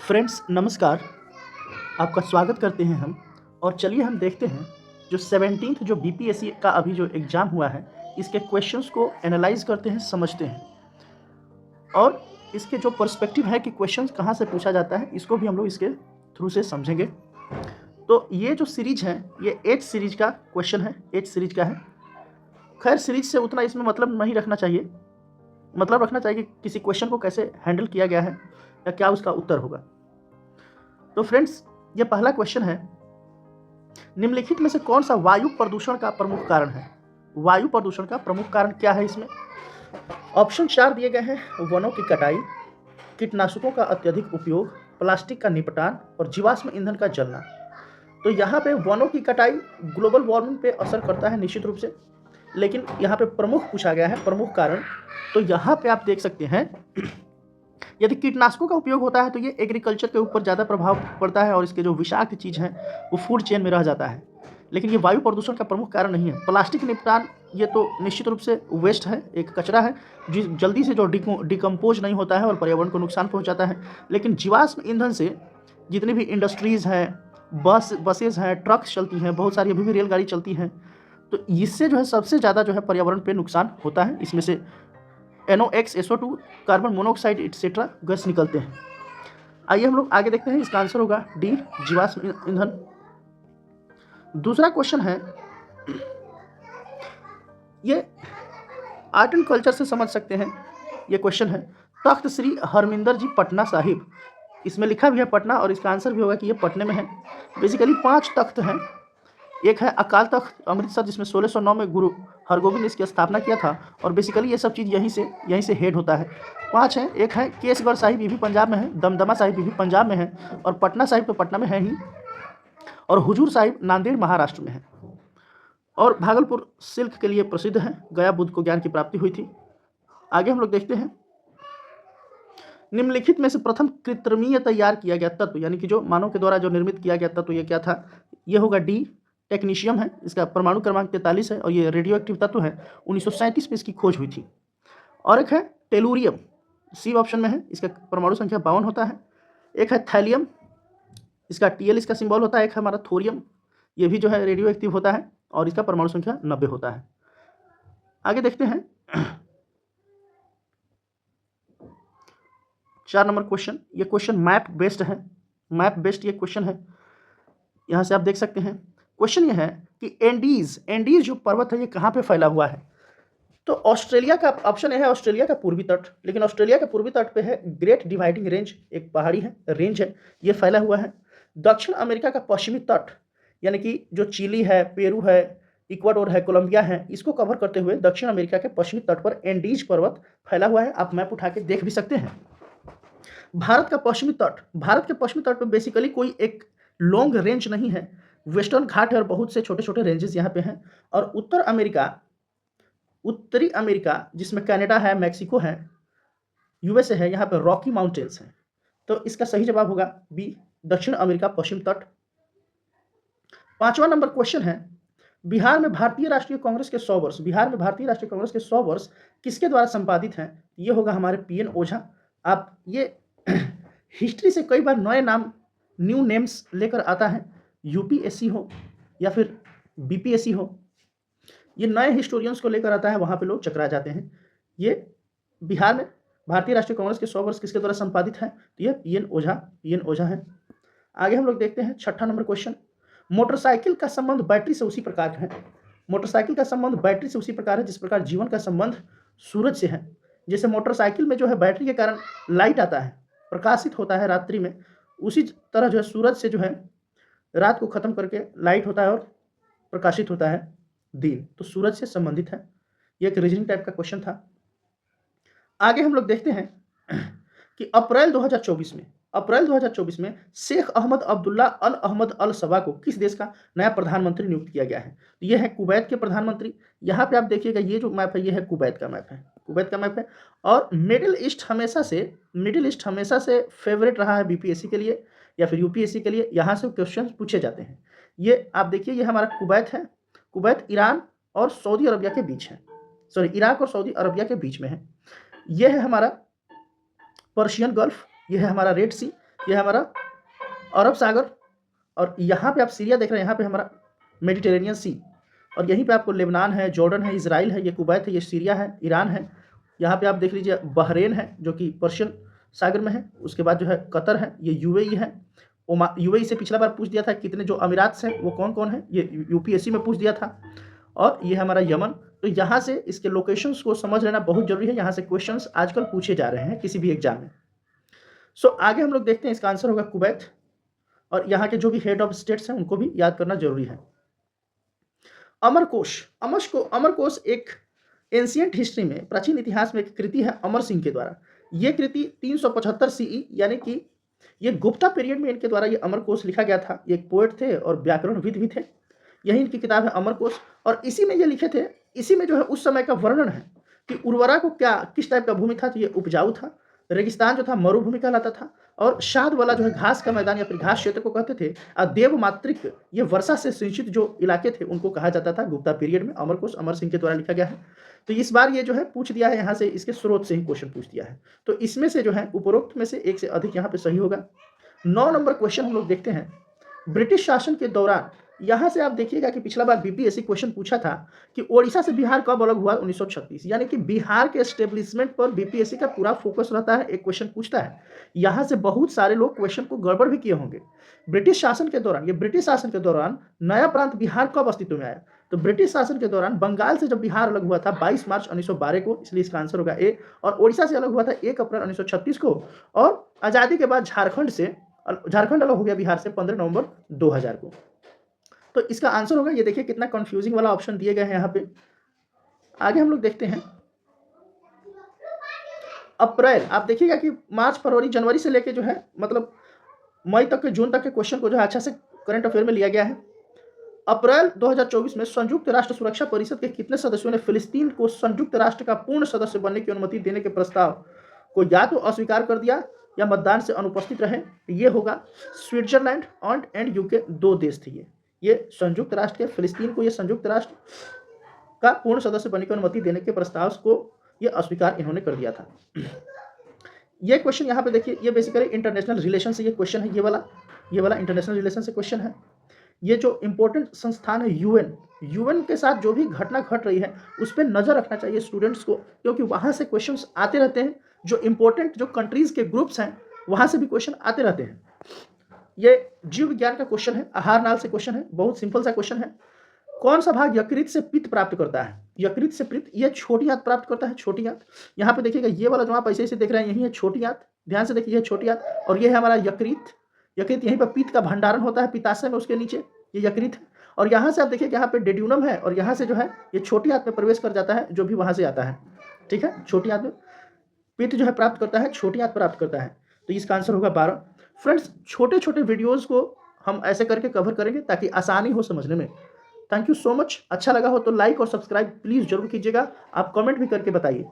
Friends नमस्कार। आपका स्वागत करते हैं हम। और चलिए हम देखते हैं जो 17th जो बीपीएससी का अभी जो एग्ज़ाम हुआ है, इसके क्वेश्चंस को एनालाइज करते हैं, समझते हैं और इसके जो पर्सपेक्टिव है कि क्वेश्चंस कहाँ से पूछा जाता है, इसको भी हम लोग इसके थ्रू से समझेंगे। तो ये जो सीरीज है, ये 8 सीरीज का क्वेश्चन है, 8 सीरीज का है। खैर सीरीज से उतना इसमें मतलब नहीं रखना चाहिए, मतलब रखना चाहिए कि किसी क्वेश्चन को कैसे हैंडल किया गया है या क्या उसका उत्तर होगा। तो फ्रेंड्स ये पहला क्वेश्चन है, निम्नलिखित में से कौन सा वायु प्रदूषण का प्रमुख कारण है? वायु प्रदूषण का प्रमुख कारण क्या है इसमें? ऑप्शन 4 दिए गए हैं, वनों की कटाई, कीटनाशकों का अत्यधिक उपयोग, प्लास्टिक का निपटान और जीवाश्म ईंधन का जलना। तो यहाँ पे वनों की कटाई ग्लोबल वार्मिंग पे असर करता है निश्चित रूप से, लेकिन यहाँ पे प्रमुख पूछा गया है, प्रमुख कारण। तो यहाँ पे आप देख सकते हैं, यदि कीटनाशकों का उपयोग होता है तो ये एग्रीकल्चर के ऊपर ज़्यादा प्रभाव पड़ता है और इसके जो विषाक्त चीज़ हैं वो फूड चेन में रह जाता है, लेकिन ये वायु प्रदूषण का प्रमुख कारण नहीं है। प्लास्टिक निपटान ये तो निश्चित रूप से वेस्ट है, एक कचरा है जो जल्दी से जो डिकम्पोज नहीं होता है और पर्यावरण को नुकसान पहुंचाता है। लेकिन जीवाश्म ईंधन से जितनी भी इंडस्ट्रीज़ हैं, बसेज हैं, ट्रक्स चलती हैं, बहुत सारी अभी भी रेलगाड़ी चलती हैं, तो इससे जो है सबसे ज़्यादा जो है पर्यावरण पे नुकसान होता है। इसमें से NOx, SO2, carbon monoxide etcetera gas निकलते हैं। आइए हम लोग आगे देखते हैं, इसका आंसर होगा डी, जीवाश्म ईंधन। दूसरा क्वेश्चन है, ये आर्ट एंड कल्चर से समझ सकते हैं। ये क्वेश्चन है, तख्त श्री हरमिंदर जी पटना साहिब, इसमें लिखा भी है पटना और इसका आंसर भी होगा कि ये पटने में है। बेसिकली 5 तख्त हैं। एक है अकाल तख्त अमृतसर, जिसमें 1609 में गुरु हरगोबिंद ने इसकी स्थापना किया था और बेसिकली ये सब चीज़ यहीं से हेड होता है। 5 हैं। एक है केसगढ़ साहिब, ये भी पंजाब में है। दमदमा साहिब, ये भी पंजाब में है। और पटना साहिब तो पटना में है ही। और हुजूर साहिब नांदेड़ महाराष्ट्र में है। और भागलपुर सिल्क के लिए प्रसिद्ध है, गया बुद्ध को ज्ञान की प्राप्ति हुई थी। आगे हम लोग देखते हैं, निम्नलिखित में से प्रथम कृत्रिमीय तैयार किया गया तत्व, यानी कि जो मानव के द्वारा जो निर्मित किया गया तत्व, ये क्या था? ये होगा डी, टेक्नीशियम है। इसका परमाणु क्रमांक 43 है और ये रेडियो एक्टिव तत्व है। 1937 में इसकी खोज हुई थी। और एक है टेलुरियम, सी ऑप्शन में है, इसका परमाणु संख्या 52 होता है। एक है थैलियम, इसका TL इसका सिंबल होता है। एक है हमारा थोरियम, ये भी जो है रेडियो एक्टिव होता है और इसका परमाणु संख्या 90 होता है। आगे देखते हैं 4 नंबर क्वेश्चन। ये क्वेश्चन मैप बेस्ड है, मैप बेस्ड ये क्वेश्चन है। यहाँ से आप देख सकते हैं, क्वेश्चन ये है कि एंडीज जो पर्वत है ये कहाँ पे फैला हुआ है? तो ऑस्ट्रेलिया का ऑप्शन है, ऑस्ट्रेलिया का पूर्वी तट। लेकिन ऑस्ट्रेलिया के पूर्वी तट पे है ग्रेट डिवाइडिंग रेंज, एक पहाड़ी है, रेंज है, ये फैला हुआ है। दक्षिण अमेरिका का पश्चिमी तट, यानी कि जो चिली है, पेरू है, इक्वाडोर है, कोलंबिया है, इसको कवर करते हुए दक्षिण अमेरिका के पश्चिमी तट पर एंडीज पर्वत फैला हुआ है। आप मैप उठा के देख भी सकते हैं। भारत का पश्चिमी तट, भारत के पश्चिमी तट पर बेसिकली कोई एक लॉन्ग रेंज नहीं है, वेस्टर्न घाट है और बहुत से छोटे छोटे रेंजेस यहाँ पे हैं। और उत्तरी अमेरिका जिसमें कनाडा है, मैक्सिको है, USA है, यहाँ पर रॉकी माउंटेन्स हैं। तो इसका सही जवाब होगा बी, दक्षिण अमेरिका पश्चिम तट। 5वां नंबर क्वेश्चन है, बिहार में भारतीय राष्ट्रीय कांग्रेस के 100 वर्ष, बिहार में भारतीय राष्ट्रीय कांग्रेस के 100 वर्ष किसके द्वारा संपादित हैं? ये होगा हमारे PN ओझा। आप ये हिस्ट्री से कई बार नए नाम, न्यू नेम्स लेकर आता है, UPSC हो या फिर BPSC हो, ये नए हिस्टोरियंस को लेकर आता है, वहाँ पे लोग चकरा जाते हैं। ये बिहार में भारतीय राष्ट्रीय कांग्रेस के 100 वर्ष किसके द्वारा संपादित है? तो ये PN ओझा है। आगे हम लोग देखते हैं 6ठा नंबर क्वेश्चन, मोटरसाइकिल का संबंध बैटरी से उसी प्रकार है, मोटरसाइकिल का संबंध बैटरी से उसी प्रकार है जिस प्रकार जीवन का संबंध सूरज से है। जैसे मोटरसाइकिल में जो है बैटरी के कारण लाइट आता है, प्रकाशित होता है रात्रि में, उसी तरह जो है सूरज से जो है रात को खत्म करके लाइट होता है और प्रकाशित होता है दिन। तो सूरज से संबंधित है। ये एक रीजनिंग टाइप का क्वेश्चन था। आगे हम लोग देखते हैं कि अप्रैल 2024 में शेख अहमद अब्दुल्ला अल अहमद अल सबा को किस देश का नया प्रधानमंत्री नियुक्त किया गया है? तो ये है कुवैत के प्रधानमंत्री। यहाँ पे आप देखिएगा, ये जो मैप है ये है कुवैत का मैप है, कुवैत का मैप है। और मिडिल ईस्ट हमेशा से फेवरेट रहा है BPSC के लिए या फिर UPSC के लिए, यहाँ से क्वेश्चन पूछे जाते हैं। ये आप देखिए, ये हमारा कुवैत है। कुवैत ईरान और सऊदी अरबिया के बीच है, सॉरी इराक और सऊदी अरबिया के बीच में है। यह है हमारा पर्शियन गल्फ, यह है हमारा रेड सी, ये हमारा अरब सागर, और यहाँ पे आप सीरिया देख रहे हैं, यहाँ पे हमारा मेडिटेरेनियन सी, और यहीं पे आपको लेबनान है, जॉर्डन है, इजराइल है, ये कुवैत है, ये सीरिया है, ईरान है। यहाँ पे आप देख लीजिए बहरेन है जो कि पर्शियन सागर में है। उसके बाद जो है कतर है, ये यूएई है। यूएई से पिछला बार पूछ दिया था कितने जो अमीरात हैं वो कौन कौन है, ये यूपीएससी में पूछ दिया था। और ये हमारा यमन। तो यहाँ से इसके लोकेशंस को समझ लेना बहुत जरूरी है, यहाँ से क्वेश्चंस आजकल पूछे जा रहे हैं किसी भी एग्जाम में। सो आगे हम लोग देखते हैं, इसका आंसर होगा कुवैत, और यहाँ के जो भी हेड ऑफ स्टेट्स हैं उनको भी याद करना जरूरी है। अमरकोश, अमरकोश एक एंशियंट हिस्ट्री में, प्राचीन इतिहास में एक कृति है अमर सिंह के द्वारा। ये कृति 375 सीई यानी कि ये गुप्ता पीरियड में इनके द्वारा ये अमरकोश लिखा गया था। ये एक पोएट थे और व्याकरणविद भी थे। यही इनकी किताब है अमरकोश, और इसी में ये लिखे थे, इसी में जो है उस समय का वर्णन है कि उर्वरा को क्या किस टाइप का भूमि था, तो ये उपजाऊ था। रेगिस्तान जो था मरुभूमि कहलाता था, और शाद वाला जो है घास का मैदान या फिर घास क्षेत्र को कहते थे। देव मातृक, ये वर्षा से सिंचित जो इलाके थे उनको कहा जाता था गुप्ता पीरियड में। अमरकोश अमर सिंह के द्वारा लिखा गया है। तो इस बार ये जो है पूछ दिया है, यहाँ से इसके स्रोत से ही क्वेश्चन पूछ दिया है। तो इसमें से जो है उपरोक्त में से एक से अधिक यहाँ पे सही होगा। 9 नंबर क्वेश्चन हम लोग देखते हैं। ब्रिटिश शासन के दौरान, यहाँ से आप देखिएगा कि पिछला बार बीपीएससी क्वेश्चन पूछा था कि ओडिशा से बिहार कब अलग हुआ, 1936, यानी कि बिहार के एस्टेब्लिशमेंट पर बीपीएससी का पूरा फोकस रहता है। एक क्वेश्चन पूछता है, यहाँ से बहुत सारे लोग क्वेश्चन को गड़बड़ भी किए होंगे। ब्रिटिश शासन के दौरान, ये ब्रिटिश शासन के दौरान नया प्रांत बिहार कब अस्तित्व में आया, तो ब्रिटिश शासन के दौरान बंगाल से जब बिहार अलग हुआ था 22 मार्च 1912 को, इसलिए इसका आंसर होगा ए। और ओडिशा से अलग हुआ था 1 अप्रैल 1936 को, और आज़ादी के बाद झारखंड अलग हो गया बिहार से 15 नवंबर 2000 को। तो इसका आंसर होगा, ये देखिए कितना कंफ्यूजिंग वाला ऑप्शन दिए गए हैं यहाँ पे। आगे हम लोग देखते हैं अप्रैल। आप देखिएगा कि मार्च फरवरी जनवरी से लेके जो है मतलब मई तक के, जून तक के क्वेश्चन को जो है अच्छा से करंट अफेयर में लिया गया है। अप्रैल 2024 में संयुक्त राष्ट्र सुरक्षा परिषद के कितने सदस्यों ने फिलिस्तीन को संयुक्त राष्ट्र का पूर्ण सदस्य बनने की अनुमति देने के प्रस्ताव को या तो अस्वीकार कर दिया या मतदान से अनुपस्थित रहे। ये होगा स्विट्जरलैंड एंड यूके, 2 देश थे ये संयुक्त राष्ट्र के, फिलिस्तीन को ये संयुक्त राष्ट्र का पूर्ण सदस्य बनने की अनुमति देने के प्रस्ताव को ये अस्वीकार इन्होंने कर दिया था। ये क्वेश्चन यहाँ पे देखिए, ये बेसिकली इंटरनेशनल रिलेशन से ये क्वेश्चन है, ये वाला इंटरनेशनल रिलेशन से क्वेश्चन है। ये जो इंपॉर्टेंट संस्थान है यूएन के साथ जो भी घटना घट रही है उस पर नजर रखना चाहिए स्टूडेंट्स को, क्योंकि वहाँ से क्वेश्चंस आते रहते हैं। जो इंपॉर्टेंट जो कंट्रीज के ग्रुप्स हैं वहाँ से भी क्वेश्चन आते रहते हैं। ये जीव विज्ञान का क्वेश्चन है, आहार नाल से क्वेश्चन है, बहुत सिंपल सा क्वेश्चन है। कौन सा भाग यकृत से पित्त प्राप्त करता है, यकृत से पित्त, ये छोटी आंत प्राप्त करता है, छोटी आंत। यहाँ पे देखिएगा ये वाला जो आप ऐसे ऐसे देख रहे हैं यही है छोटी आंत, ध्यान से देखिए, ये छोटी आंत, और ये है हमारा यकृत। यहीं पर पित्त का भंडारण होता है पित्ताशय में, उसके नीचे ये यकृत है। और यहाँ से आप देखिए यहाँ पे डेड्यूनम है, और यहाँ से जो है ये छोटी आंत में प्रवेश कर जाता है, जो भी वहाँ से आता है। ठीक है, छोटी आंत में पित्त जो है प्राप्त करता है, छोटी आंत प्राप्त करता है। तो इसका आंसर होगा 12। फ्रेंड्स, छोटे छोटे वीडियोज़ को हम ऐसे करके कवर करेंगे ताकि आसानी हो समझने में। Thank you so much. अच्छा लगा हो तो लाइक और सब्सक्राइब प्लीज़ जरूर कीजिएगा। आप कमेंट भी करके बताइए।